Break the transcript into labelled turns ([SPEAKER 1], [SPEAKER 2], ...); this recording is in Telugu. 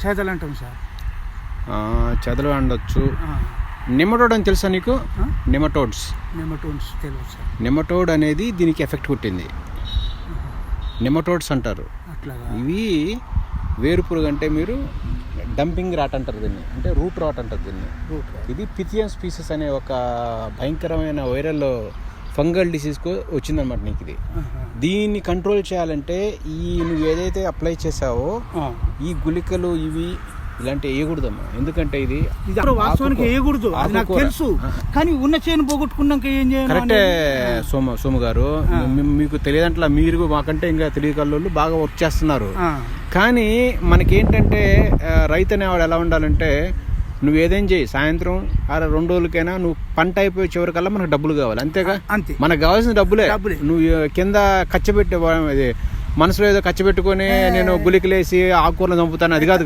[SPEAKER 1] చేతలు అంటాం సార్.
[SPEAKER 2] చెదలు అండొచ్చు. నెమటోడ్ అని తెలుసా నీకు? నెమటోడ్స్
[SPEAKER 1] తెలుసు సార్.
[SPEAKER 2] నెమటోడ్ అనేది దీనికి ఎఫెక్ట్ కొట్టింది. నెమటోడ్స్ అంటారు. ఇవి వేరుపురుగు అంటే మీరు డంపింగ్ రాట్ అంటారు దీన్ని, అంటే రూట్ రాట్ అంటారు దీన్ని. ఇది పిథియన్ స్పీసెస్ అనే ఒక భయంకరమైన వైరల్ ఫంగల్ డిసీజ్కు వచ్చిందనమాట నీకు. ఇది దీన్ని కంట్రోల్ చేయాలంటే నువ్వు ఏదైతే అప్లై చేసావో ఈ గుళికలు ఇవి ఇలాంటివి వేయకూడదమ్మా. ఎందుకంటే ఇది
[SPEAKER 1] వాస్తవానికి వేయకూడదు, నాకు తెలుసు. కానీ ఉన్న చేను పోగొట్టుకున్నాక ఏం చేయాలి?
[SPEAKER 2] కరెక్టే సోము గారు, మీకు తెలియదంటే మీరు మాకంటే ఇంకా తెలియగల బాగా వర్క్ చేస్తున్నారు. కానీ మనకేంటంటే రైతు అనేవాడు ఎలా ఉండాలంటే నువ్వు ఏదైనా చేయి, సాయంత్రం 2 రోజులకైనా నువ్వు పంట అయిపోయి చివరికల్లా మనకు డబ్బులు కావాలి, అంతేగా.
[SPEAKER 1] అంతే,
[SPEAKER 2] మనకు కావాల్సిన డబ్బులే. నువ్వు కింద ఖర్చు పెట్టి మనసులో ఏదో ఖర్చు పెట్టుకొని నేను గులికలేసి ఆకుకూరలు చంపుతాను, అది కాదు.